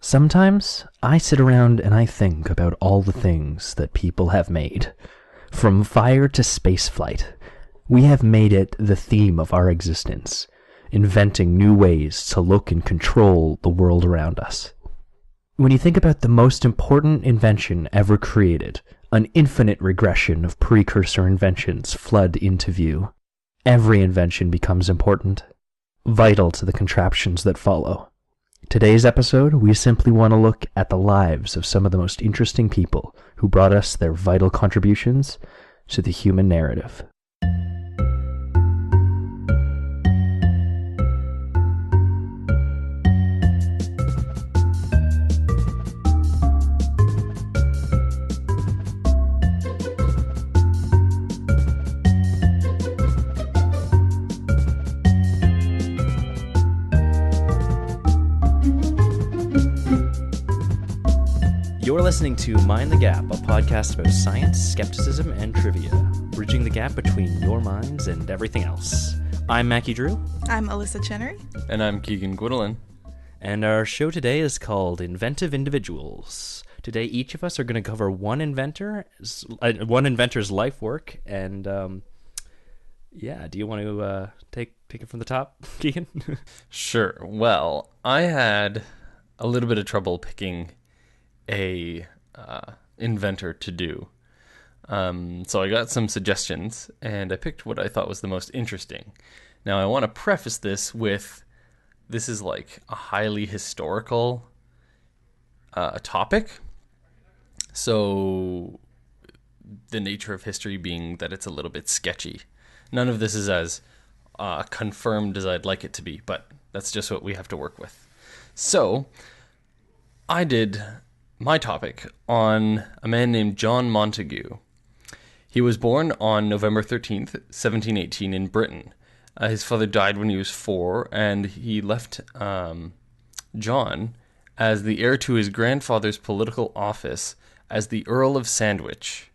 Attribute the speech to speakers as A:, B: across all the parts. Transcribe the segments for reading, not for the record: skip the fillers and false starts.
A: Sometimes I sit around and I think about all the things that people have made. From fire to spaceflight, we have made it the theme of our existence, inventing new ways to look and control the world around us. When you think about the most important invention ever created, an infinite regression of precursor inventions flood into view. Every invention becomes important, vital to the contraptions that follow. Today's episode, we simply want to look at the lives of some of the most interesting people who brought us their vital contributions to the human narrative. You're listening to Mind the Gap, a podcast about science, skepticism, and trivia, bridging the gap between your minds and everything else. I'm Mackie Drew.
B: I'm Alyssa Chenery.
C: And I'm Keegan Gwendolyn.
A: And our show today is called Inventive Individuals. Today, each of us are going to cover one inventor's life work. And, do you want to take it from the top, Keegan?
C: Sure. Well, I had a little bit of trouble picking a inventor to do. So I got some suggestions, and I picked what I thought was the most interesting. Now, I want to preface this with, this is like a highly historical topic. So the nature of history being that it's a little bit sketchy. None of this is as confirmed as I'd like it to be, but that's just what we have to work with. So I did my topic on a man named John Montagu. He was born on November 13th, 1718 in Britain. His father died when he was 4, and he left John as the heir to his grandfather's political office as the Earl of Sandwich.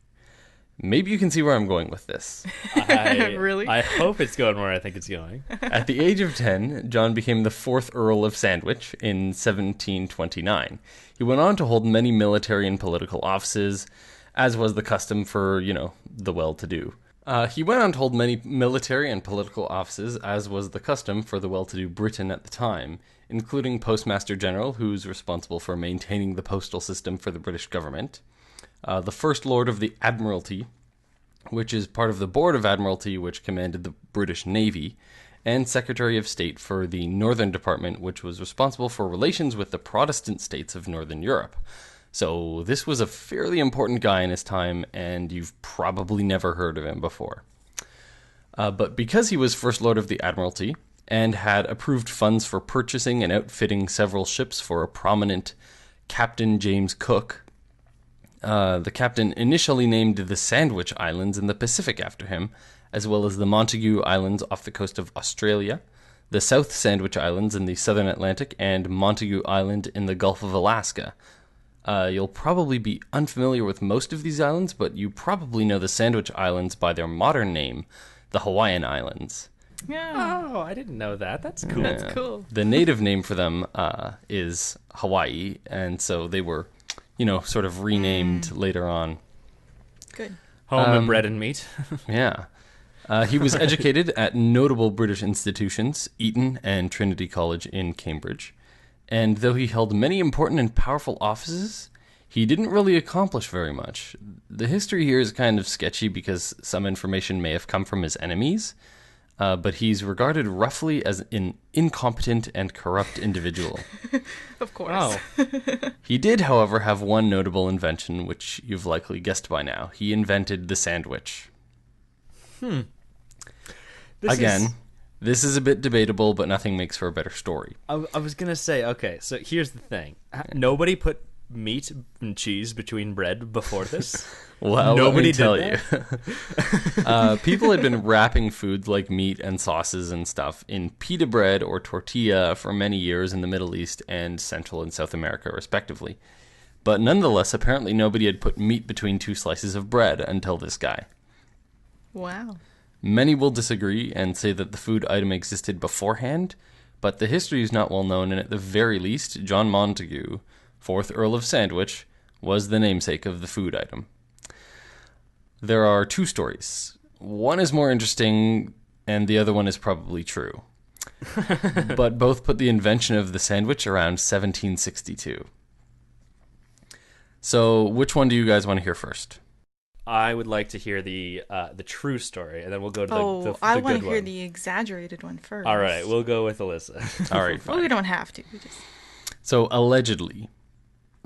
C: Maybe you can see where I'm going with this.
B: Really?
A: I hope it's going where I think it's going.
C: At the age of 10, John became the 4th Earl of Sandwich in 1729. He went on to hold many military and political offices, as was the custom for, the well-to-do. He went on to hold many military and political offices, as was the custom for the well-to-do Britain at the time, including Postmaster General, who's responsible for maintaining the postal system for the British government, the First Lord of the Admiralty, which is part of the Board of Admiralty, which commanded the British Navy, and Secretary of State for the Northern Department, which was responsible for relations with the Protestant states of Northern Europe. So this was a fairly important guy in his time, and you've probably never heard of him before. But because he was First Lord of the Admiralty, and had approved funds for purchasing and outfitting several ships for a prominent Captain James Cook, the captain initially named the Sandwich Islands in the Pacific after him, as well as the Montagu Islands off the coast of Australia, the South Sandwich Islands in the southern Atlantic, and Montagu Island in the Gulf of Alaska. You'll probably be unfamiliar with most of these islands, but you probably know the Sandwich Islands by their modern name, the Hawaiian Islands.
B: Yeah.
A: Oh, I didn't know that. That's cool.
B: That's cool.
C: The native name for them is Hawaii, and so they were sort of renamed later on.
B: Good.
A: Home and bread and meat.
C: Yeah. He was educated at notable British institutions, Eton and Trinity College in Cambridge. And though he held many important and powerful offices, he didn't really accomplish very much. The history here is kind of sketchy because some information may have come from his enemies, but he's regarded roughly as an incompetent and corrupt individual.
B: Of course.
A: Oh.
C: He did, however, have one notable invention, which you've likely guessed by now. He invented the sandwich. This is a bit debatable, but nothing makes for a better story.
A: I was going to say, okay, so here's the thing. Nobody put meat and cheese between bread before this?
C: Well,
A: Nobody
C: let me tell
A: you.
C: you. People had been wrapping foods like meat and sauces and stuff in pita bread or tortilla for many years in the Middle East and Central and South America, respectively. But nonetheless, apparently nobody had put meat between 2 slices of bread until this guy.
B: Wow.
C: Many will disagree and say that the food item existed beforehand, but the history is not well known, and at the very least, John Montagu 4th Earl of Sandwich, was the namesake of the food item. There are 2 stories. One is more interesting, and the other one is probably true. But both put the invention of the sandwich around 1762. So, which one do you guys want to hear first?
D: I would like to hear the true story, and then we'll go to the
B: Oh,
D: good
B: I
D: one.
B: want to hear the exaggerated one first.
D: All right, we'll go with Alyssa.
C: All right, fine.
B: Well, we don't have to. We just...
C: So, allegedly,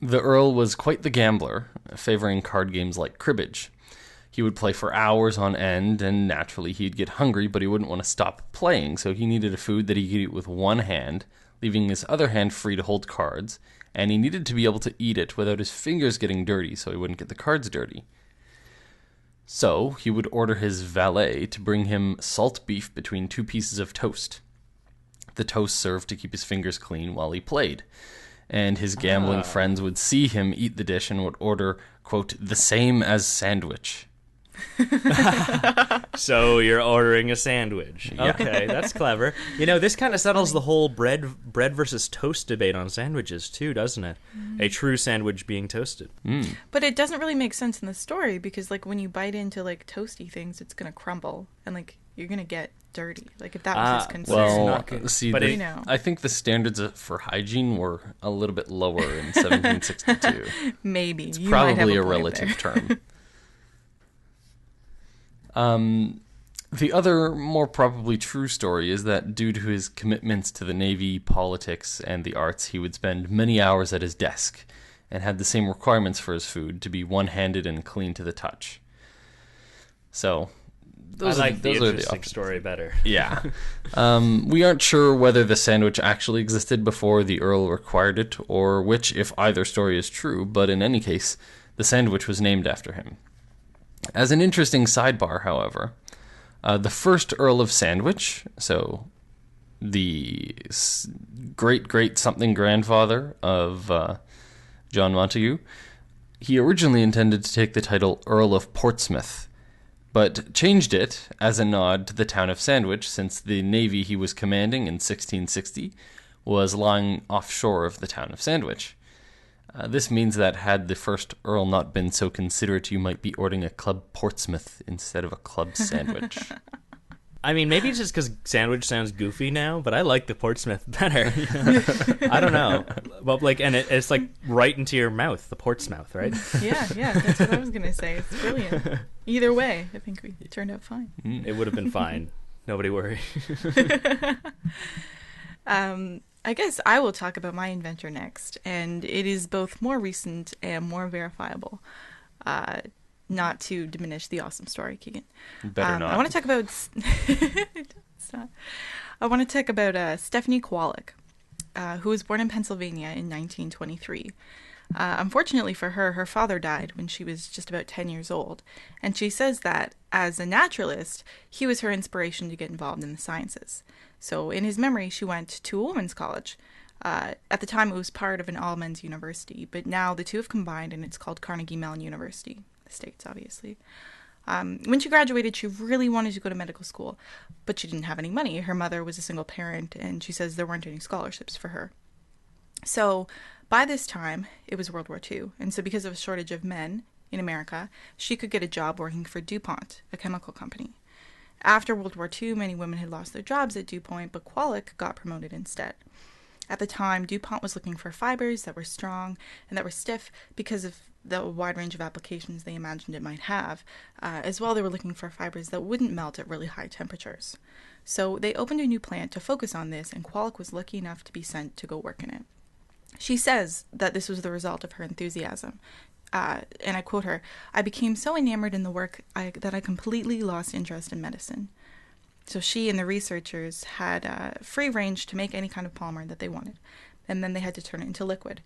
C: the Earl was quite the gambler, favoring card games like cribbage. He would play for hours on end, and naturally he'd get hungry, but he wouldn't want to stop playing, so he needed a food that he could eat with one hand, leaving his other hand free to hold cards, and he needed to be able to eat it without his fingers getting dirty, so he wouldn't get the cards dirty. So, he would order his valet to bring him salt beef between 2 pieces of toast. The toast served to keep his fingers clean while he played. And his gambling friends would see him eat the dish and would order, quote, the same as sandwich.
D: So you're ordering a sandwich.
C: Yeah.
D: Okay, that's clever. You know, this kind of settles the whole bread versus toast debate on sandwiches too, doesn't it? A true sandwich being toasted.
B: But it doesn't really make sense in the story because, like, when you bite into, like, toasty things, it's going to crumble and, like, you're going to get dirty. Like, if that was his concern.
C: Well,
D: not good.
C: see,
D: But
B: you know.
C: I think the standards for hygiene were a little bit lower in 1762.
B: Maybe.
C: It's
B: You might have
C: probably a
B: point
C: relative
B: there.
C: term. The other, more probably true story is that due to his commitments to the Navy, politics, and the arts, he would spend many hours at his desk and had the same requirements for his food to be one-handed and clean to the touch. So, those
D: I like the
C: are the
D: interesting
C: options.
D: story better.
C: Yeah. We aren't sure whether the sandwich actually existed before the Earl required it, or which, if either story is true, but in any case, the sandwich was named after him. As an interesting sidebar, however, the first Earl of Sandwich, so the great-great-something-grandfather of John Montagu, he originally intended to take the title Earl of Portsmouth, but changed it as a nod to the town of Sandwich since the navy he was commanding in 1660 was lying offshore of the town of Sandwich. This means that had the first Earl not been so considerate, you might be ordering a Club Portsmouth instead of a Club Sandwich.
D: I mean, maybe it's just because sandwich sounds goofy now, but I like the Portsmouth better. I don't know. Well, like, and it's like right into your mouth, the Portsmouth, right?
B: Yeah, that's what I was going to say. It's brilliant. Either way, I think we turned out fine.
D: It would have been fine. Nobody worry.
B: I guess I will talk about my inventor next, and it is both more recent and more verifiable. Not to diminish the awesome story, Keegan.
C: Better not.
B: I want to talk about. It's not. I want to talk about Stephanie Kwolek, who was born in Pennsylvania in 1923. Unfortunately for her, her father died when she was just about 10 years old, and she says that as a naturalist, he was her inspiration to get involved in the sciences. So in his memory, she went to a women's college. At the time, it was part of an all-men's university, but now the two have combined, and it's called Carnegie Mellon University, the States, obviously. When she graduated, she really wanted to go to medical school, but she didn't have any money. Her mother was a single parent, and she says there weren't any scholarships for her. So by this time, it was World War II, and so because of a shortage of men in America, she could get a job working for DuPont, a chemical company. After World War II, many women had lost their jobs at DuPont, but Kwolek got promoted instead. At the time, DuPont was looking for fibers that were strong and that were stiff because of the wide range of applications they imagined it might have. As well, they were looking for fibers that wouldn't melt at really high temperatures. So they opened a new plant to focus on this, and Kwolek was lucky enough to be sent to go work in it. She says that this was the result of her enthusiasm. And I quote her, "I became so enamored in the work that I completely lost interest in medicine." So she and the researchers had free range to make any kind of polymer that they wanted. And then they had to turn it into liquid.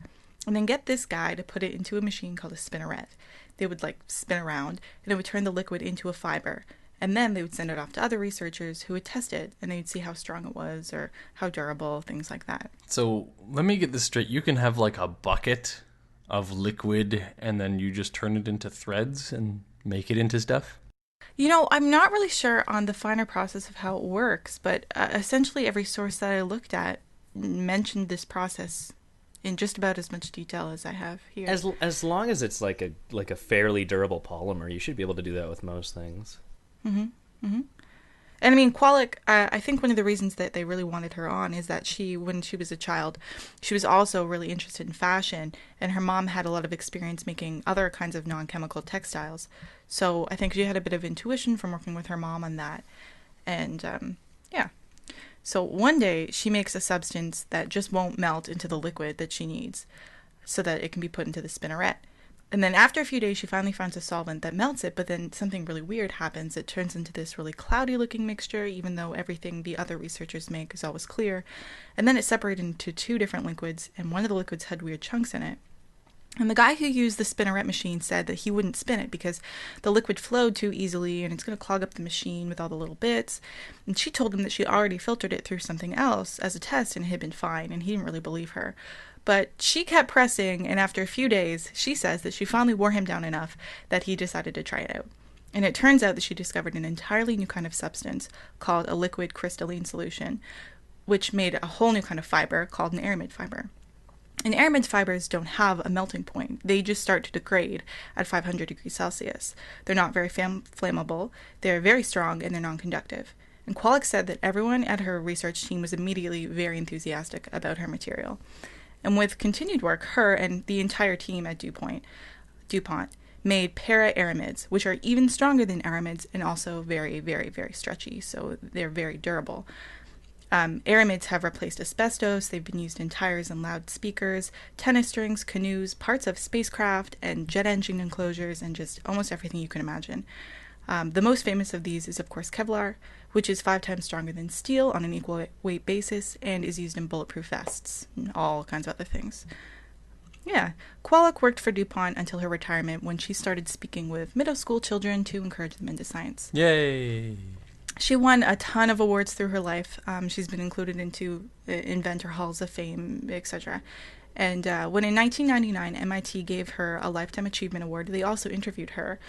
B: And then get this guy to put it into a machine called a spinneret. They would spin around, and it would turn the liquid into a fiber. And then they would send it off to other researchers who would test it, and they would see how strong it was or how durable, things like that.
C: So let me get this straight. You can have like a bucket of liquid, and then you just turn it into threads and make it into stuff?
B: You know, I'm not really sure on the finer process of how it works, but essentially every source that I looked at mentioned this process in just about as much detail as I have here.
D: As long as it's like a fairly durable polymer, you should be able to do that with most things.
B: And I mean, Qualic, I think one of the reasons that they really wanted her on is that when she was a child, she was also really interested in fashion, and her mom had a lot of experience making other kinds of non-chemical textiles. So I think she had a bit of intuition from working with her mom on that. And yeah. So one day she makes a substance that just won't melt into the liquid that she needs so that it can be put into the spinneret. And then after a few days, she finally finds a solvent that melts it, but then something really weird happens. It turns into this really cloudy-looking mixture, even though everything the other researchers make is always clear. And then it separated into two different liquids, and one of the liquids had weird chunks in it. And the guy who used the spinneret machine said that he wouldn't spin it because the liquid flowed too easily and it's going to clog up the machine with all the little bits. And she told him that she already filtered it through something else as a test and it had been fine, and he didn't really believe her. But she kept pressing, and after a few days, she says that she finally wore him down enough that he decided to try it out. And it turns out that she discovered an entirely new kind of substance called a liquid crystalline solution, which made a whole new kind of fiber called an aramid fiber. And aramid fibers don't have a melting point. They just start to degrade at 500 degrees Celsius. They're not very flammable, they're very strong, and they're non-conductive. And Qualic said that everyone at her research team was immediately very enthusiastic about her material. And with continued work, her and the entire team at DuPont made para-aramids, which are even stronger than aramids and also very, very, very stretchy, so they're very durable. Aramids have replaced asbestos. They've been used in tires and loudspeakers, tennis strings, canoes, parts of spacecraft, and jet engine enclosures, and just almost everything you can imagine. The most famous of these is, of course, Kevlar, which is 5 times stronger than steel on an equal weight basis and is used in bulletproof vests and all kinds of other things. Yeah, Qualic worked for DuPont until her retirement, when she started speaking with middle school children to encourage them into science.
C: Yay!
B: She won a ton of awards through her life. She's been included into inventor halls of fame, etc. And when in 1999 MIT gave her a Lifetime Achievement Award, they also interviewed her.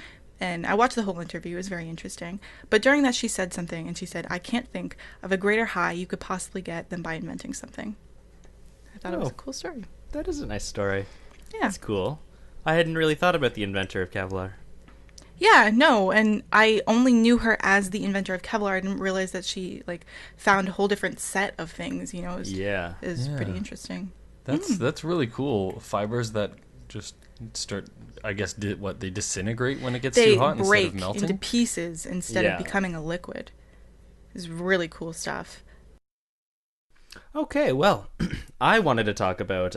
B: And I watched the whole interview. It was very interesting. But during that, she said something, and she said, "I can't think of a greater high you could possibly get than by inventing something." I thought it was a cool story.
D: That is a nice story.
B: Yeah.
D: That's cool. I hadn't really thought about the inventor of Kevlar.
B: Yeah, no, and I only knew her as the inventor of Kevlar. I didn't realize that she, found a whole different set of things, It was pretty interesting.
C: That's really cool. Fibers that just start, I guess, they disintegrate when it gets too hot instead of melting?
B: They break into pieces instead of becoming a liquid. It's really cool stuff.
D: Okay, well, I wanted to talk about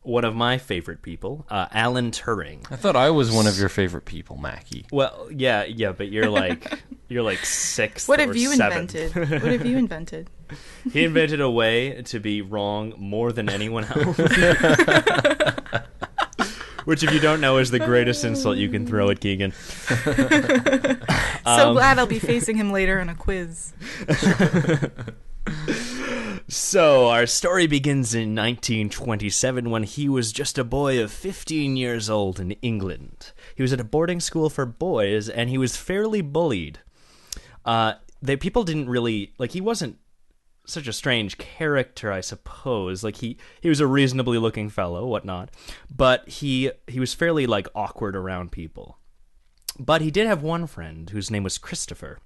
D: one of my favorite people, Alan Turing.
C: I thought I was one of your favorite people, Mackie.
D: Well, yeah, but you're like sixth.
B: What have
D: or
B: you
D: seventh.
B: invented? What have you invented?
D: He invented a way to be wrong more than anyone else. Which, if you don't know, is the greatest insult you can throw at Keegan.
B: So glad I'll be facing him later in a quiz.
D: So, our story begins in 1927 when he was just a boy of 15 years old in England. He was at a boarding school for boys, and he was fairly bullied. People didn't really... he wasn't such a strange character, I suppose. He was a reasonably looking fellow, whatnot. But he was fairly, awkward around people. But he did have one friend whose name was Christopher.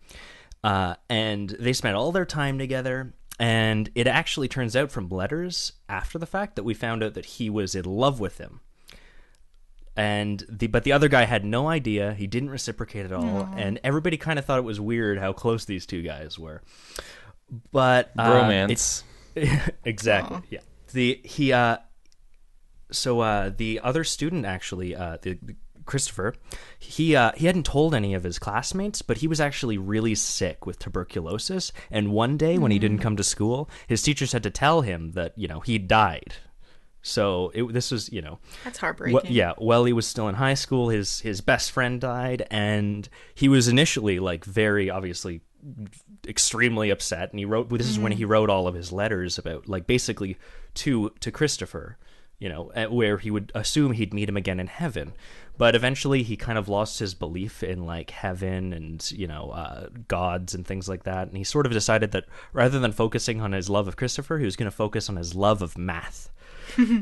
D: And they spent all their time together... And it actually turns out from letters after the fact that we found out that he was in love with him. But the other guy had no idea. He didn't reciprocate at all. Aww. And everybody kind of thought it was weird how close these two guys were. But
C: romance.
D: Exactly. Aww. Yeah. The other student actually, Christopher, he hadn't told any of his classmates, but he was actually really sick with tuberculosis. And one day when he didn't come to school, his teachers had to tell him that, he died. So this was,
B: That's heartbreaking.
D: While he was still in high school, his best friend died, and he was initially very obviously extremely upset. And he wrote, this is when he wrote all of his letters about, basically to Christopher, where he would assume he'd meet him again in heaven. But eventually he kind of lost his belief in heaven and, gods and things like that. And he sort of decided that rather than focusing on his love of Christopher, he was going to focus on his love of math.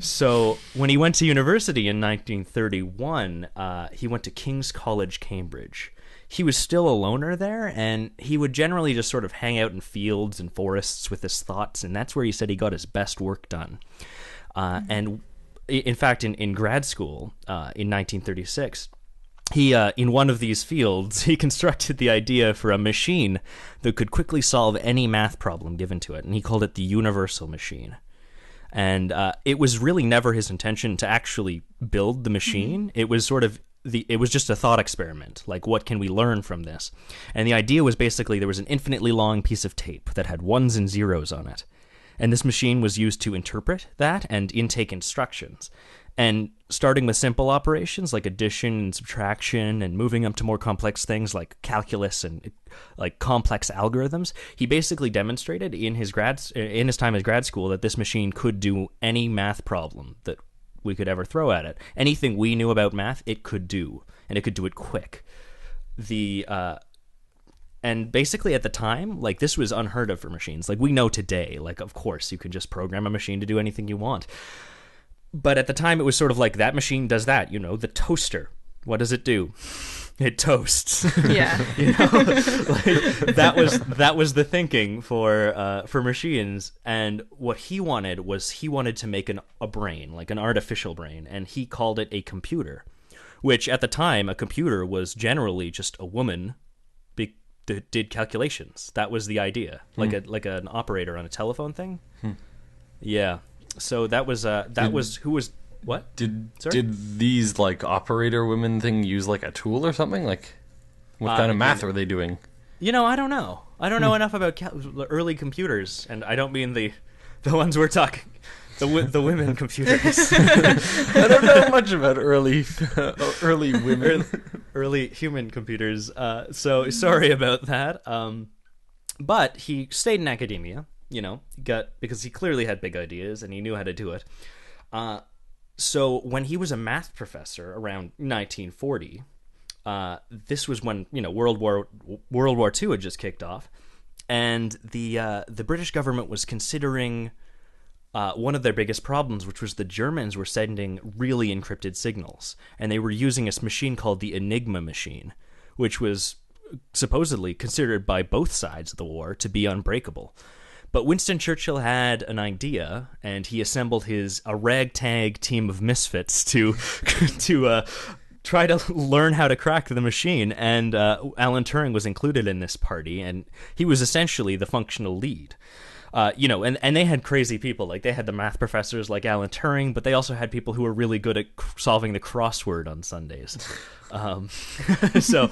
D: So when he went to university in 1931, he went to King's College, Cambridge. He was still a loner there, and he would generally just sort of hang out in fields and forests with his thoughts, and that's where he said he got his best work done. And in fact, in grad school in 1936, he in one of these fields, he constructed the idea for a machine that could quickly solve any math problem given to it, and he called it the universal machine. And it was really never his intention to actually build the machine. It was sort of it was just a thought experiment, like what can we learn from this? And the idea was basically there was an infinitely long piece of tape that had ones and zeros on it. And this machine was used to interpret that and intake instructions. And starting with simple operations like addition and subtraction and moving up to more complex things like calculus and like complex algorithms, he basically demonstrated in his time as grad school that this machine could do any math problem that we could ever throw at it. Anything we knew about math, it could do, and it could do it quick. And basically at the time, like, this was unheard of for machines. Like, we know today, like, of course, you can just program a machine to do anything you want. But at the time, it was sort of like, that machine does that, the toaster. What does it do? It toasts.
B: Yeah.
D: That was the thinking for machines. And what he wanted to make a brain, like an artificial brain, and he called it a computer, which at the time, a computer was generally just a woman that did calculations. That was the idea, like an operator on a telephone thing. Yeah. So that was who was what? Did
C: these like operator women thing use like a tool or something? Like what kind of math were they doing?
D: I don't know. I don't know enough about early computers, and I don't mean the ones we're talking. The women computers.
C: I don't know much about early women,
D: early human computers. So sorry about that. But he stayed in academia. Because he clearly had big ideas and he knew how to do it. So when he was a math professor around 1940, this was when World War II had just kicked off, and the British government was considering one of their biggest problems, which was the Germans were sending really encrypted signals, and they were using this machine called the Enigma machine, which was supposedly considered by both sides of the war to be unbreakable. But Winston Churchill had an idea, and he assembled a ragtag team of misfits to try to learn how to crack the machine. And Alan Turing was included in this party, and he was essentially the functional lead. And they had crazy people. Like, they had the math professors like Alan Turing, but they also had people who were really good at solving the crossword on Sundays. So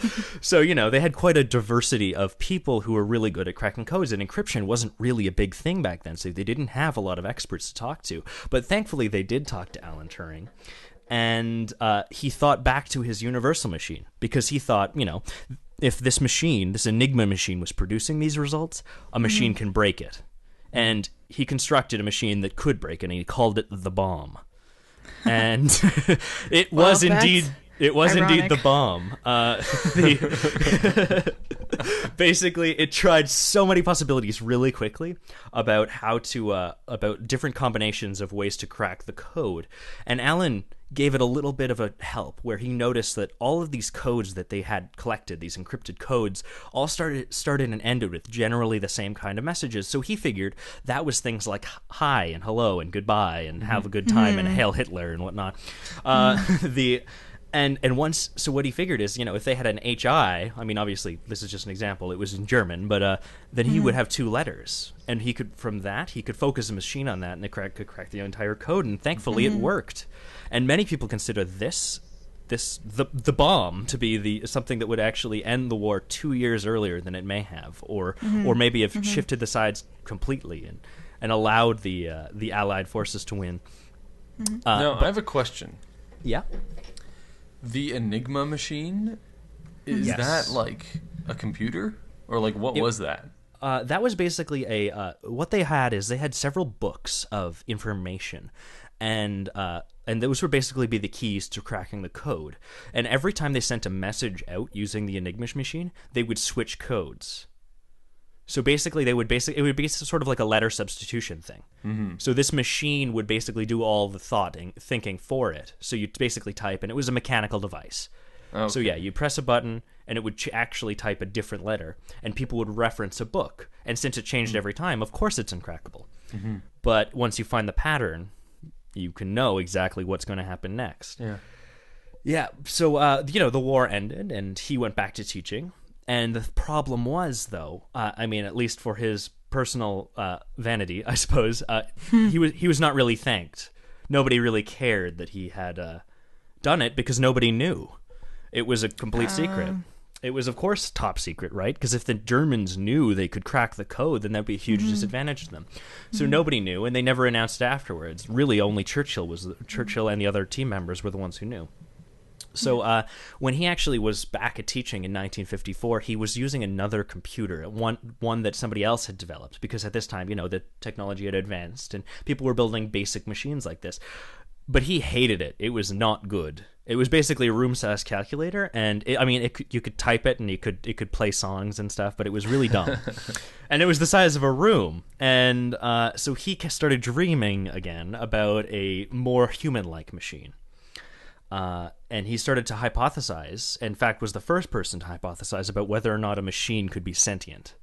D: they had quite a diversity of people who were really good at cracking codes, and encryption wasn't really a big thing back then, so they didn't have a lot of experts to talk to. But thankfully, they did talk to Alan Turing, and he thought back to his universal machine, because he thought, if this Enigma machine was producing these results, a machine can break it. And he constructed a machine that could break it, and he called it the bomb. And it was indeed the bomb. Basically, it tried so many possibilities really quickly about about different combinations of ways to crack the code. And Alan gave it a little bit of a help, where he noticed that all of these codes that they had collected, these encrypted codes, all started and ended with generally the same kind of messages. So he figured that was things like hi and hello and goodbye and have a good time and hail Hitler and whatnot. So what he figured is, if they had an HI, I mean, obviously this is just an example, it was in German, but then he would have two letters, and he could focus a machine on that, and it could crack the entire code, and thankfully it worked. And many people consider the bomb to be something that would actually end the war 2 years earlier than it may have, or maybe have shifted the sides completely and allowed the Allied forces to win.
C: Now, I have a question.
D: Yeah.
C: The Enigma machine, is that like a computer? Or like what was that?
D: That was basically what they had several books of information, and those would basically be the keys to cracking the code. And every time they sent a message out using the Enigma machine, they would switch codes. So basically, it would be sort of like a letter substitution thing. Mm-hmm. So this machine would basically do all the thinking for it. So you'd basically type, and it was a mechanical device. Okay. So yeah, you'd press a button, and it would actually type a different letter, and people would reference a book. And since it changed every time, of course it's uncrackable. Mm-hmm. But once you find the pattern, you can know exactly what's going to happen next.
C: Yeah.
D: Yeah. So the war ended, and he went back to teaching. And the problem was, though, at least for his personal vanity, I suppose, he was not really thanked. Nobody really cared that he had done it because nobody knew. It was a complete secret. It was, of course, top secret, right? Because if the Germans knew they could crack the code, then that'd be a huge disadvantage to them. So nobody knew, and they never announced it afterwards. Really, only Churchill and the other team members were the ones who knew. So when he actually was back at teaching in 1954, he was using another computer, one that somebody else had developed, because at this time, the technology had advanced and people were building basic machines like this. But he hated it. It was not good. It was basically a room-size calculator, and you could type it and it could play songs and stuff, but it was really dumb. And it was the size of a room. And so he started dreaming again about a more human-like machine. And he started to hypothesize, in fact was the first person to hypothesize about whether or not a machine could be sentient.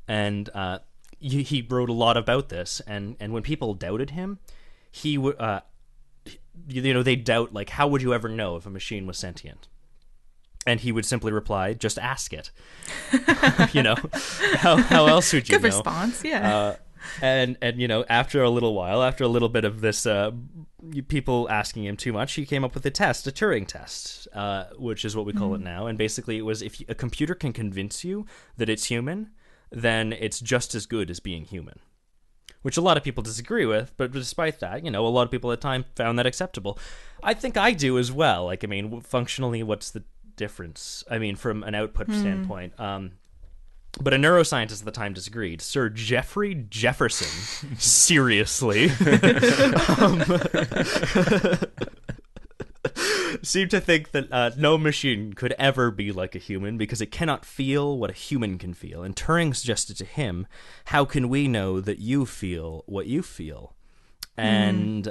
D: And he wrote a lot about this, and when people doubted him, he would, they doubt, like, how would you ever know if a machine was sentient? And he would simply reply, just ask it. How else would you know?
B: Good response, yeah.
D: And after a little while, after a little bit of this, people asking him too much, he came up with a Turing test, which is what we call it now. And basically, it was if a computer can convince you that it's human, then it's just as good as being human. Which a lot of people disagree with, but despite that, a lot of people at the time found that acceptable. I think I do as well. Like, functionally, what's the difference? From an output standpoint. But a neuroscientist at the time disagreed. Sir Jeffrey Jefferson, seriously, seemed to think that no machine could ever be like a human because it cannot feel what a human can feel. And Turing suggested to him, how can we know that you feel what you feel? And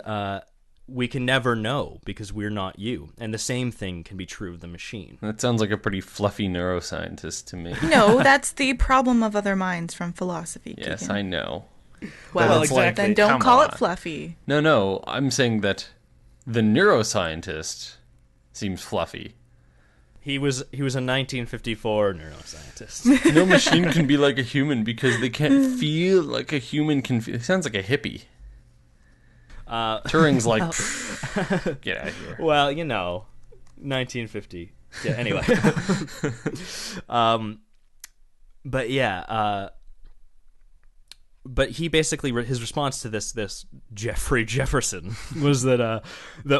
D: we can never know because we're not you. And the same thing can be true of the machine.
C: That sounds like a pretty fluffy neuroscientist to me.
B: No, that's the problem of other minds from philosophy.
C: Yes,
B: Keegan.
C: I know.
B: Well,
D: exactly.
B: Then don't call it fluffy.
C: No, I'm saying that the neuroscientist seems fluffy.
D: He was a 1954 neuroscientist.
C: No machine can be like a human because they can't feel like a human can feel. It sounds like a hippie. Turing's like, get out of here.
D: Well, 1950. Yeah, anyway. But yeah, but he basically, his response to this Jeffrey Jefferson was that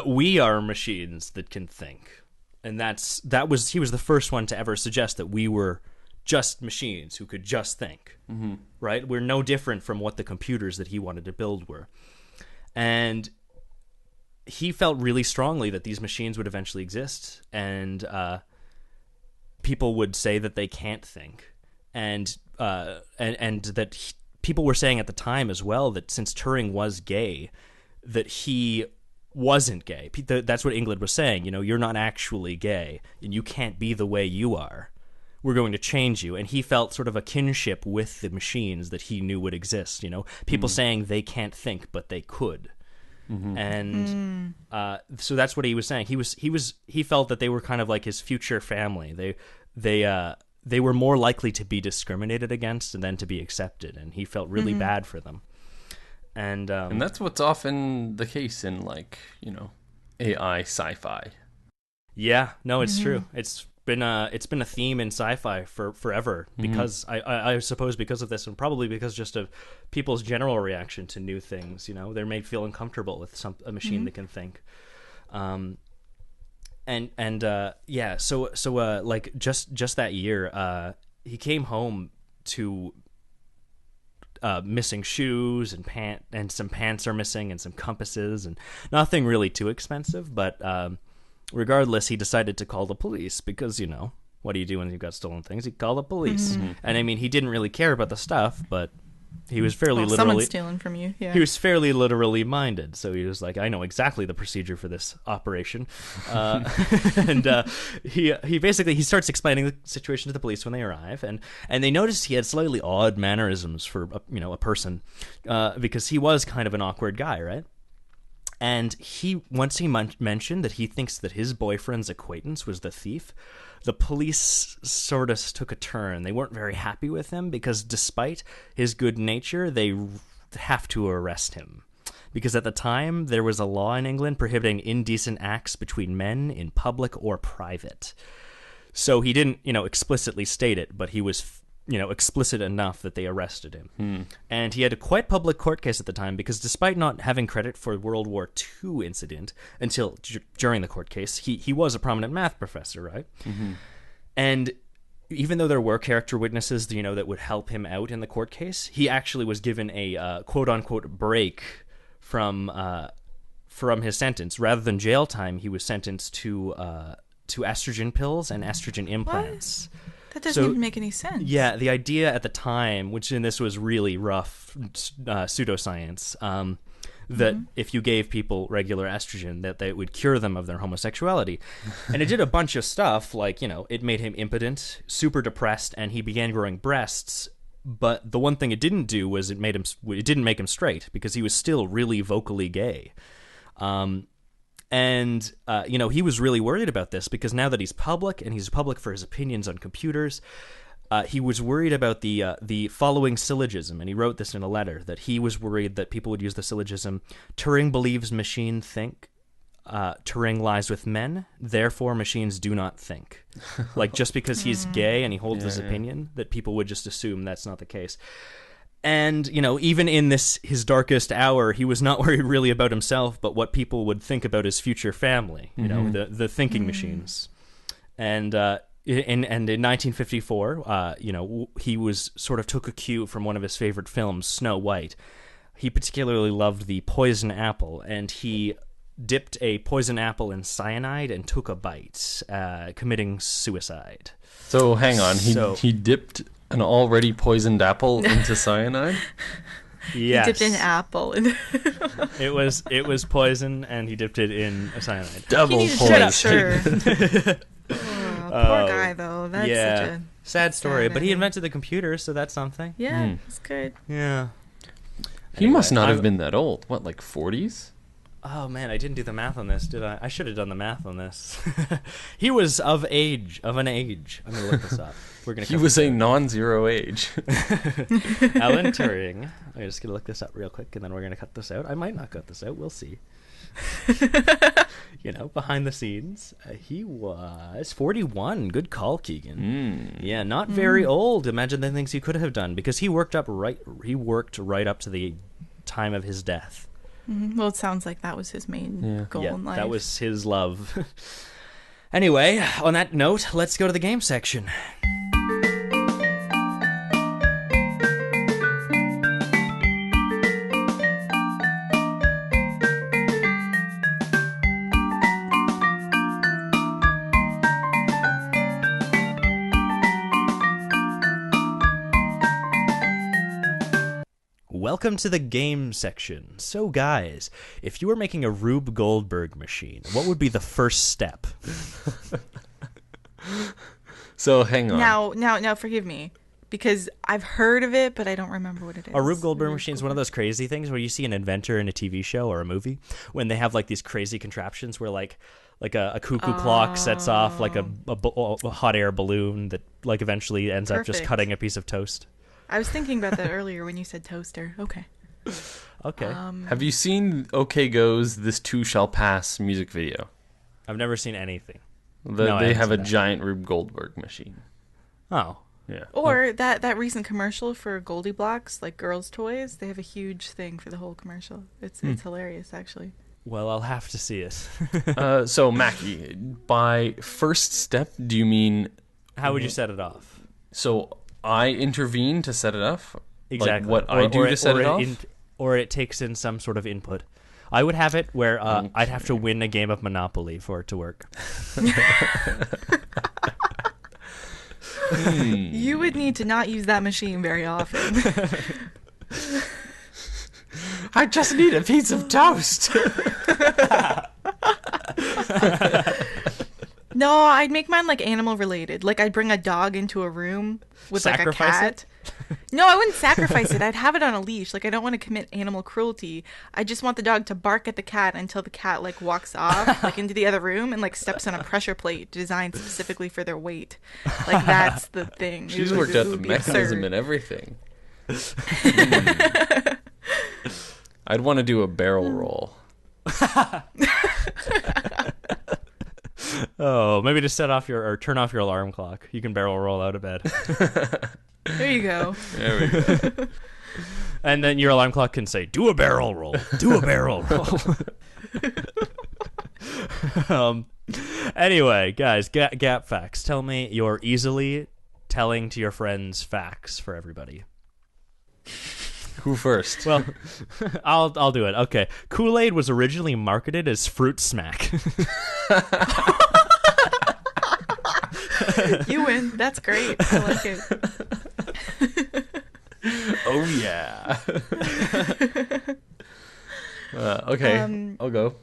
D: we are machines that can think. And he was the first one to ever suggest that we were just machines who could just think. Mm-hmm. Right? We're no different from what the computers that he wanted to build were. And he felt really strongly that these machines would eventually exist, and people would say that they can't think, and that people were saying at the time as well that since Turing was gay, that he wasn't gay. That's what England was saying. You're not actually gay, and you can't be the way you are. We're going to change you. And he felt sort of a kinship with the machines that he knew would exist. People saying they can't think, but they could. Mm-hmm. And so that's what he was saying. He felt that they were kind of like his future family. They were more likely to be discriminated against than to be accepted, and he felt really bad for them. And
C: that's what's often the case in AI sci-fi.
D: Yeah, no, it's true. It's been a theme in sci-fi for forever because I suppose because of this, and probably because just of people's general reaction to new things. They're made feel uncomfortable with a machine that can think. So like just that year, he came home to missing shoes and some pants are missing and some compasses and nothing really too expensive, but regardless, he decided to call the police because, What do you do when you've got stolen things? You call the police. And I mean, he didn't really care about the stuff, but he was fairly literally...
B: Someone's stealing from you, yeah.
D: He was fairly literally minded, so he was like, I know exactly the procedure for this operation. And he basically starts explaining the situation to the police when they arrive, and they noticed he had slightly odd mannerisms for a person, because he was kind of an awkward guy, right? And once he mentioned that he thinks that his boyfriend's acquaintance was the thief, the police sort of took a turn. They weren't very happy with him because despite his good nature, they have to arrest him. Because at the time, there was a law in England prohibiting indecent acts between men in public or private. So he didn't, explicitly state it, but he was explicit enough that they arrested him. And he had a quite public court case at the time because despite not having credit for the World War II incident until during the court case, he was a prominent math professor, right? And even though there were character witnesses, that would help him out in the court case, he actually was given a quote-unquote break from his sentence. Rather than jail time, he was sentenced to estrogen pills and estrogen implants.
B: What? That doesn't even make any sense.
D: Yeah, the idea at the time, which in this was really rough pseudoscience, that if you gave people regular estrogen, that they would cure them of their homosexuality. And it did a bunch of stuff, like, it made him impotent, super depressed, and he began growing breasts. But the one thing it didn't do was it didn't make him straight, because he was still really vocally gay. And, he was really worried about this because now that he's public, and he's public for his opinions on computers, he was worried about the following syllogism, and he wrote this in a letter, that he was worried that people would use the syllogism, Turing believes machines think, Turing lies with men, therefore machines do not think. Like, just because he's gay and he holds this opinion, that people would just assume that's not the case. And, even in his darkest hour, he was not worried really about himself, but what people would think about his future family, the thinking machines. And in 1954, he was sort of took a cue from one of his favorite films, Snow White. He particularly loved the poison apple, and he dipped a poison apple in cyanide and took a bite, committing suicide.
C: So hang on, he dipped an already poisoned apple into cyanide?
D: Yes.
B: He dipped an apple in
D: it was poison, and he dipped it in a cyanide.
C: Double poison.
B: Poor guy, though. That's such a
D: sad story. But he
B: ending.
D: invented the computer, so that's something.
B: Yeah, it's good.
D: Yeah.
C: He must not have been that old. What, like 40s?
D: Oh, man, I didn't do the math on this, did I? I should have done the math on this. He was of an age. I'm going to look this up.
C: He was a non-zero age.
D: Alan Turing. I'm just going to look this up real quick, and then we're going to cut this out. I might not cut this out. We'll see. Behind the scenes, he was 41. Good call, Keegan. Yeah, not very old. Imagine the things he could have done, because he worked right up to the time of his death.
B: Well, it sounds like that was his main goal in life.
D: That was his love. Anyway, on that note, let's go to the game section. Welcome to the game section. So, guys, if you were making a Rube Goldberg machine, what would be the first step?
C: So, hang on.
B: Now, forgive me, because I've heard of it, but I don't remember what it is.
D: A Rube Goldberg machine is one of those crazy things where you see an inventor in a TV show or a movie when they have like these crazy contraptions where like a cuckoo clock sets off like a hot air balloon that like eventually ends up just cutting a piece of toast.
B: I was thinking about that earlier when you said toaster. Okay.
C: Have you seen OK Go's This Too Shall Pass music video?
D: I've never seen anything.
C: They have a giant Rube Goldberg machine.
D: Oh.
C: Yeah.
B: Or that recent commercial for Goldie Blocks, like girls' toys. They have a huge thing for the whole commercial. It's hilarious, actually.
D: Well, I'll have to see it.
C: So, Mackie, by first step, do you mean...
D: How would you set it off?
C: So... I intervene to set it off?
D: Exactly.
C: Like what I do to set it off?
D: Or it takes in some sort of input. I would have it where I'd have to win a game of Monopoly for it to work.
B: You would need to not use that machine very often.
C: I just need a piece of toast.
B: No, I'd make mine like animal related. Like I'd bring a dog into a room with like a
D: Sacrifice
B: cat. No, I wouldn't sacrifice it. I'd have it on a leash. Like I don't want to commit animal cruelty. I just want the dog to bark at the cat until the cat like walks off like into the other room and like steps on a pressure plate designed specifically for their weight. Like that's the thing.
C: She's worked out the mechanism and everything. I'd want to do a barrel roll.
D: Oh, maybe to set off or turn off your alarm clock. You can barrel roll out of bed.
B: There you go.
C: There we go.
D: And then your alarm clock can say, do a barrel roll. Do a barrel roll. Anyway, guys, gap facts. Tell me your easily telling to your friends facts for everybody.
C: Who first?
D: Well, I'll do it. Okay. Kool-Aid was originally marketed as Fruit Smack.
B: You win. That's great. I like it.
C: Oh yeah. Okay, I'll go.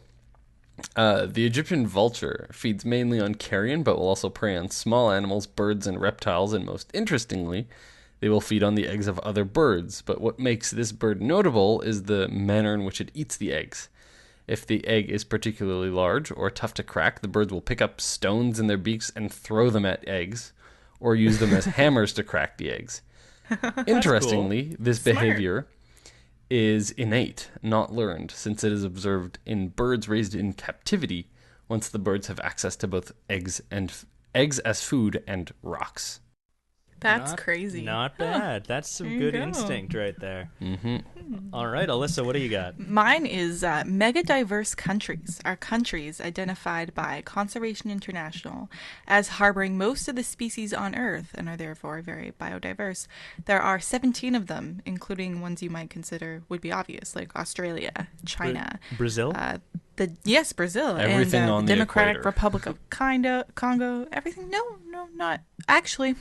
C: The Egyptian vulture feeds mainly on carrion, but will also prey on small animals, birds, and reptiles, and most interestingly, they will feed on the eggs of other birds. But what makes this bird notable is the manner in which it eats the eggs. If the egg is particularly large or tough to crack, the birds will pick up stones in their beaks and throw them at eggs, or use them as hammers to crack the eggs. Interestingly, this behavior is innate, not learned, since it is observed in birds raised in captivity once the birds have access to both eggs as food and rocks.
B: That's crazy.
D: Not bad. That's some good instinct right there.
C: Mm-hmm.
D: All right, Alyssa, what do you got?
B: Mine is mega diverse countries are countries identified by Conservation International as harboring most of the species on Earth and are therefore very biodiverse. There are 17 of them, including ones you might consider would be obvious, like Australia, China,
D: Brazil?
B: Yes, Brazil,
C: Everything
B: and
C: on
B: the
C: the
B: Democratic
C: equator.
B: Republic of Congo. Everything? No, not actually.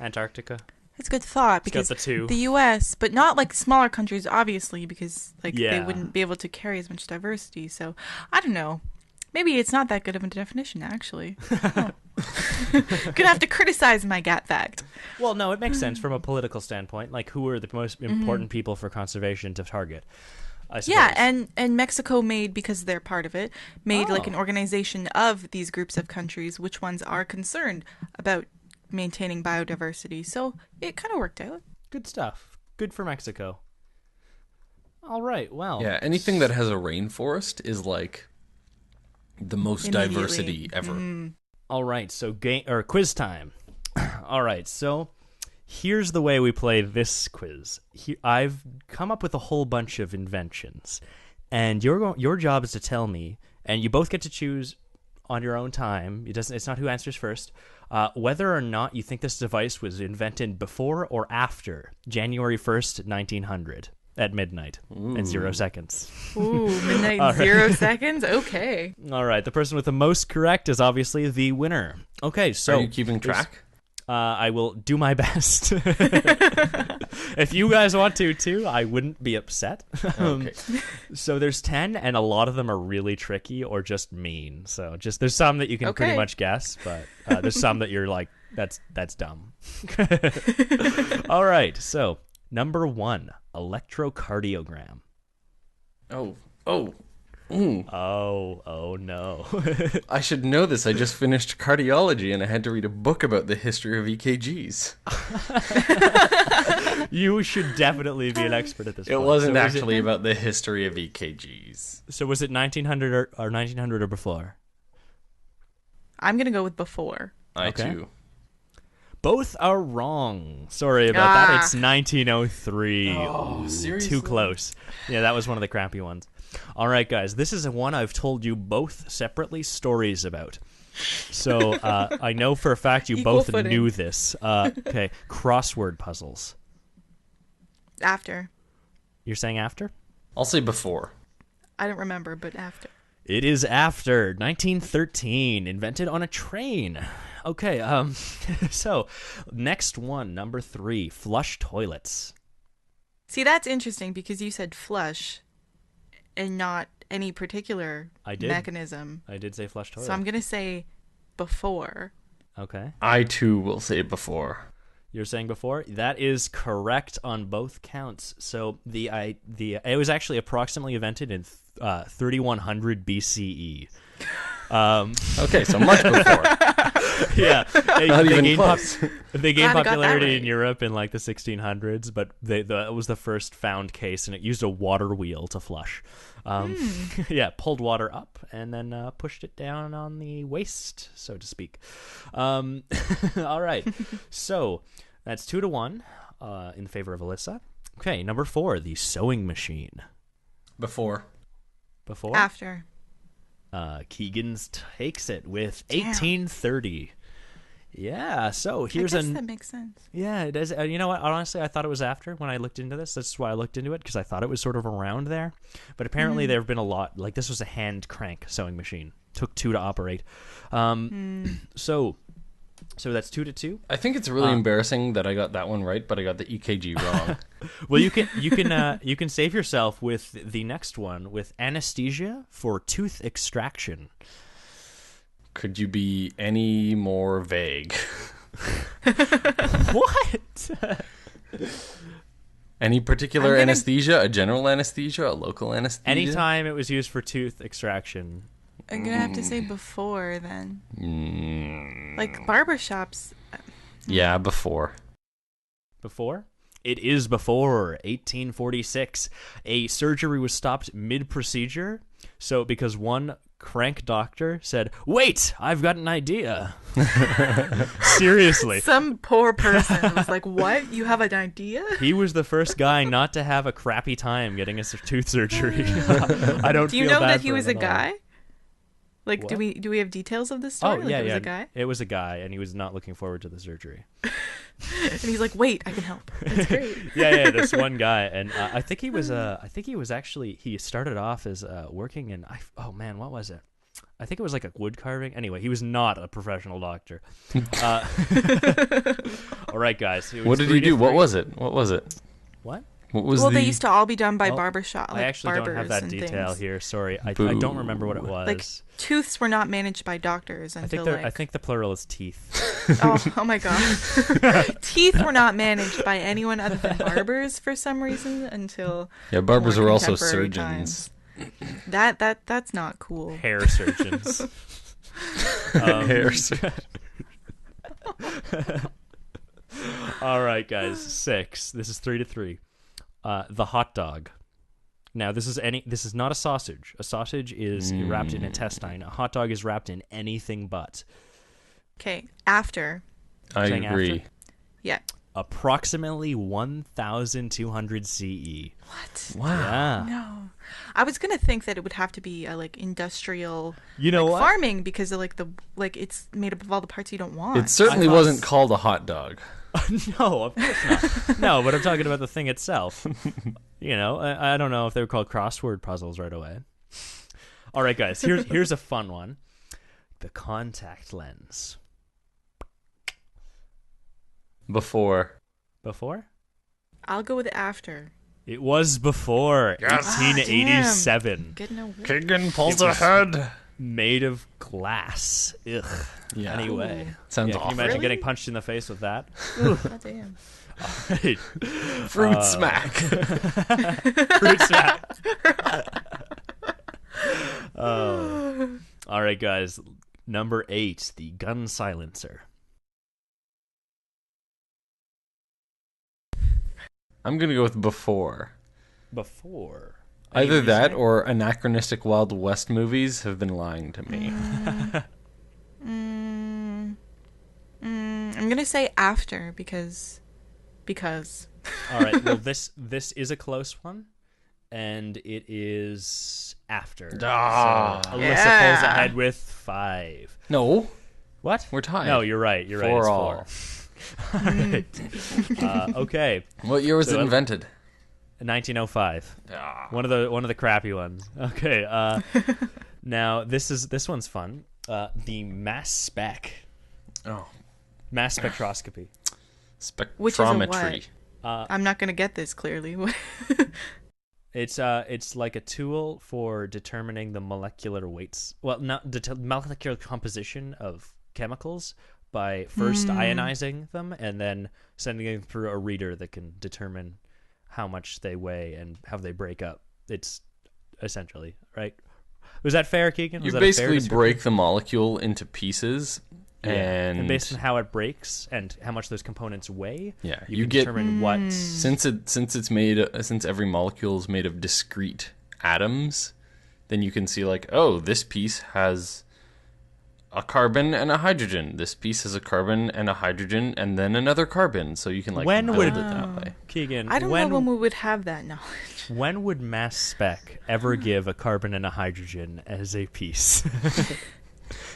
D: Antarctica?
B: It's a good thought because
D: got the two.
B: the U.S., but not like smaller countries, obviously, because like they
D: Yeah.
B: wouldn't be able to carry as much diversity. So I don't know. Maybe it's not that good of a definition, actually. Oh. Gonna have to criticize my gap fact.
D: Well, no, it makes sense from a political standpoint. Like, who are the most important people for conservation to target? I suppose.
B: Yeah, and Mexico made, because they're part of it, made like an organization of these groups of countries, which ones are concerned about maintaining biodiversity. So it kind of worked out.
D: Good stuff. Good for Mexico. All right, well.
C: Yeah, anything that has a rainforest is like the most
B: Immediately.
C: diversity ever.
D: All right, so quiz time. All right, so here's the way we play this quiz. I've come up with a whole bunch of inventions, and your job is to tell me, and you both get to choose on your own time. It's not who answers first. Whether or not you think this device was invented before or after January 1st, 1900, at midnight and 0 seconds.
B: Ooh, midnight and 0 seconds? Okay.
D: All right, the person with the most correct is obviously the winner. Okay, so
C: Are you keeping track?
D: I will do my best. If you guys want to, too, I wouldn't be upset.
C: Okay.
D: So there's 10, and a lot of them are really tricky or just mean. So there's some that you can pretty much guess, but there's some that you're like, that's dumb. All right, so number 1, electrocardiogram.
C: Oh,
D: no.
C: I should know this. I just finished cardiology and I had to read a book about the history of EKGs.
D: You should definitely be an expert at this
C: It
D: point.
C: wasn't
D: So
C: actually about the history of EKGs.
D: So was it 1900 or 1900 or before?
B: I'm going to go with before.
C: I
D: Okay.
C: too.
D: Both are wrong. Sorry about that. It's 1903.
C: Oh, seriously?
D: Too close. Yeah, that was one of the crappy ones. All right, guys. This is one I've told you both separately stories about. So I know for a fact you
B: Equal
D: both
B: footing.
D: knew this. Okay, crossword puzzles.
B: After.
D: You're saying after?
C: I'll say before.
B: I don't remember, but after.
D: It is after 1913, invented on a train. Okay, so next one, number 3, flush toilets.
B: See, that's interesting because you said flush and not any particular mechanism.
D: I did say flush toilet.
B: So I'm going to say before.
D: Okay.
C: I too will say before.
D: You're saying before? That is correct on both counts. So it was actually approximately invented in 3100 BCE.
C: Okay, so much before.
D: Yeah,
C: Not even close.
D: They gained
B: Glad I got that
D: popularity
B: right.
D: in Europe in like the 1600s, but that was the first found case, and it used a water wheel to flush. Yeah, pulled water up and then pushed it down on the waste, so to speak. All right, so that's 2-1 in favor of Alyssa. Okay, number 4, the sewing machine.
C: Before.
D: Before?
B: After.
D: Keegan's takes it with
B: Damn.
D: 1830. Yeah, so here's
B: I guess that makes sense.
D: Yeah, it does. You know what? Honestly, I thought it was after when I looked into this. That's why I looked into it, because I thought it was sort of around there. But apparently there have been a lot. Like, this was a hand crank sewing machine. Took 2 to operate. So that's 2-2.
C: I think it's really embarrassing that I got that one right, but I got the EKG wrong.
D: Well, you can save yourself with the next one, with anesthesia for tooth extraction.
C: Could you be any more vague?
D: What?
C: Any particular anesthesia? A general anesthesia? A local anesthesia?
D: Anytime it was used for tooth extraction.
B: I'm going to have to say before then. Like barbershops.
C: Yeah, before.
D: Before? It is before 1846. A surgery was stopped mid-procedure, so because one crank doctor said, "Wait, I've got an idea." Seriously.
B: Some poor person was like, "What? You have an idea?"
D: He was the first guy not to have a crappy time getting a tooth surgery. I don't
B: Do you
D: feel
B: know
D: bad
B: that he
D: for
B: was
D: him
B: a
D: at all.
B: guy? Like,
D: What?
B: do we have details of this
D: Oh,
B: story? Like,
D: yeah,
B: it was
D: yeah.
B: a guy?
D: It was a guy, and he was not looking forward to the surgery.
B: And he's like, "Wait, I can help." That's great.
D: Yeah, this one guy, and I think he was actually, he started off as working in, oh man, what was it? I think it was like a wood carving. Anyway, he was not a professional doctor. All right, guys.
C: What did he do? What was it? What? What was
B: Well, they used to all be done by
D: Oh,
B: barbershop. Like
D: I actually don't have
B: barbers
D: that
B: and
D: detail
B: things.
D: here. Sorry, I don't remember what it was.
B: Like tooths were not managed by doctors
D: I
B: until
D: think I think the plural is teeth.
B: oh my god, teeth were not managed by anyone other than barbers for some reason until
C: barbers
B: more
C: were also
B: contemporary
C: surgeons.
B: times. That's not cool.
D: Hair surgeons.
C: Hair surgeons.
D: All right, guys. 6. This is 3-3. The hot dog. Now, this is not a sausage. A sausage is wrapped in intestine. A hot dog is wrapped in anything but.
B: Okay, after.
C: I
D: Saying
C: agree.
D: after?
B: Yeah.
D: Approximately 1,200 CE.
B: What?
C: Wow.
D: Yeah.
B: No, I was gonna think that it would have to be like industrial,
D: You know what?
B: farming because of it's made up of all the parts you don't want.
C: It certainly
D: I thought-
C: wasn't called a hot dog.
D: No, of course not. No, but I'm talking about the thing itself. You know, I don't know if they were called crossword puzzles right away. All right, guys, here's a fun one. The contact lens.
C: Before.
D: Before?
B: I'll go with after.
D: It was before
C: Yes.
D: 1887.
B: Getting a win.
C: Keegan pulls ahead.
D: Made of glass. Ugh.
C: Yeah.
D: Anyway.
C: Sounds
D: Can you
C: awful.
D: imagine
B: Really?
D: getting punched in the face with that?
B: God damn.
D: Right.
C: Fruit smack.
D: Fruit snack. All right, guys. Number 8, the gun silencer.
C: I'm going to go with before.
D: Before.
C: Either that or anachronistic Wild West movies have been lying to me.
B: I'm gonna say after because.
D: All right. Well, this is a close one, and it is after.
C: Ah.
D: So Alyssa
B: Yeah.
D: pulls ahead with 5.
C: No,
D: What?
C: we're tied.
D: No, you're right. You're right.
C: 4
D: It's
C: all.
D: 4. All right. Okay.
C: What year was
D: So-
C: it invented?
D: 1905.
C: Ah.
D: One of the crappy ones. Okay. Now, this one's fun. The mass spec.
C: Oh,
D: Mass spectroscopy.
B: Which is a
C: spectrometry.
B: I'm not going to get this clearly.
D: It's like a tool for determining the molecular weights. Well, not molecular composition of chemicals by first ionizing them and then sending them through a reader that can determine how much they weigh and how they break up. It's essentially, right? Was that fair, Keegan? Was
C: You
D: that a fair
C: basically
D: description?
C: break the molecule into pieces, and
D: based on how it breaks and how much those components weigh,
C: yeah,
D: you
C: you
D: can
C: get
D: determine what.
C: since every molecule is made of discrete atoms, then you can see like, oh, this piece has a carbon and a hydrogen. This piece has a carbon and a hydrogen, and then another carbon. So you can like
D: When
C: build
D: would-
C: it that way.
D: Keegan,
B: I don't know when we would have that knowledge.
D: When would mass spec ever give a carbon and a hydrogen as a piece?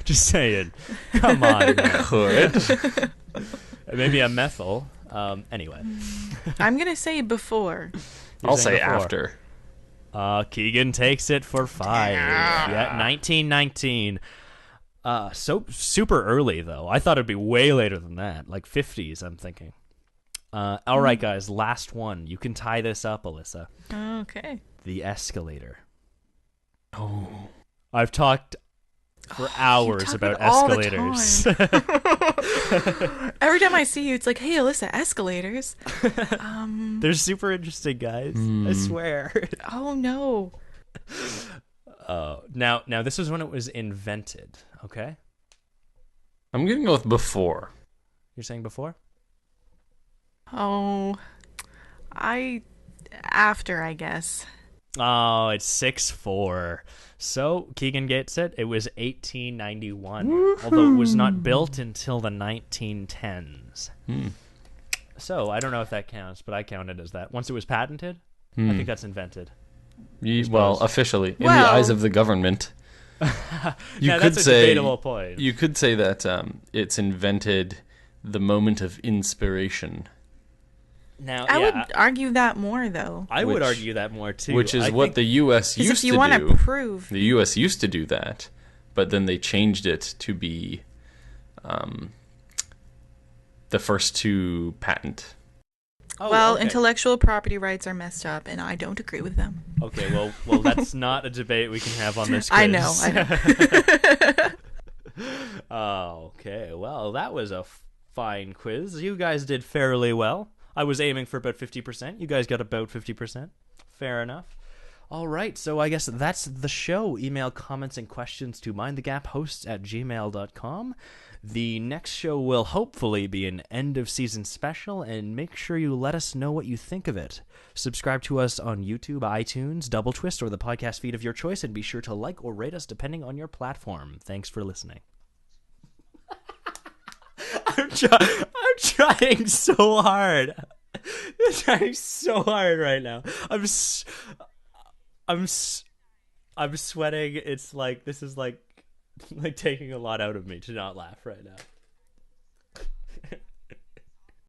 D: Just saying. Come on. Man.
C: Could.
D: Maybe a methyl. Anyway.
B: I'm going to say before.
C: I'll
D: saying
C: say
D: before.
C: after.
D: Keegan takes it for 5. Yeah, 1919. So super early though. I thought it'd be way later than that, like 50s. I'm thinking. All right, guys. Last one. You can tie this up, Alyssa.
B: Okay.
D: The escalator.
C: Oh.
D: I've talked for hours
B: talk
D: about
B: all the
D: escalators.
B: Every time I see you, it's like, hey, Alyssa, escalators.
D: They're super interesting, guys. I swear.
B: Oh, no.
D: Now this was when it was invented. Okay,
C: I'm gonna go with before.
D: you're saying before.
B: Oh, after, I guess.
D: Oh, it's 6-4. So Keegan gets it. It was 1891, although it was not built until the 1910s. So I don't know if that counts, but I count it as that. Once it was patented, I think that's invented.
C: Well, officially, in the
B: Well-
C: eyes of the government, you
D: Now,
C: could
D: that's a
C: say
D: debatable point.
C: you could say that it's invented the moment of inspiration,
D: Now,
B: I
D: yeah,
B: would argue that more, though.
D: I would
C: which-
D: argue that more too.
C: which is
D: I
C: what
D: think-
C: the U.S.
B: Because
C: used
B: if you
C: to
B: want
C: do.
B: to prove...
C: The U.S. used to do that, but then they changed it to be the first to patent.
D: Oh,
B: well,
D: okay.
B: intellectual property rights are messed up, and I don't agree with them.
D: Okay, well, that's not a debate we can have on this quiz.
B: I know.
D: Oh, okay. Well, that was a fine quiz. You guys did fairly well. I was aiming for about 50%. You guys got about 50%. Fair enough. All right, so I guess that's the show. Email comments and questions to mindthegaphosts@gmail.com. The next show will hopefully be an end-of-season special, and make sure you let us know what you think of it. Subscribe to us on YouTube, iTunes, Double Twist, or the podcast feed of your choice, and be sure to like or rate us depending on your platform. Thanks for listening. I'm trying so hard. I'm trying so hard right now. I'm sweating. It's like this is like taking a lot out of me to not laugh right now.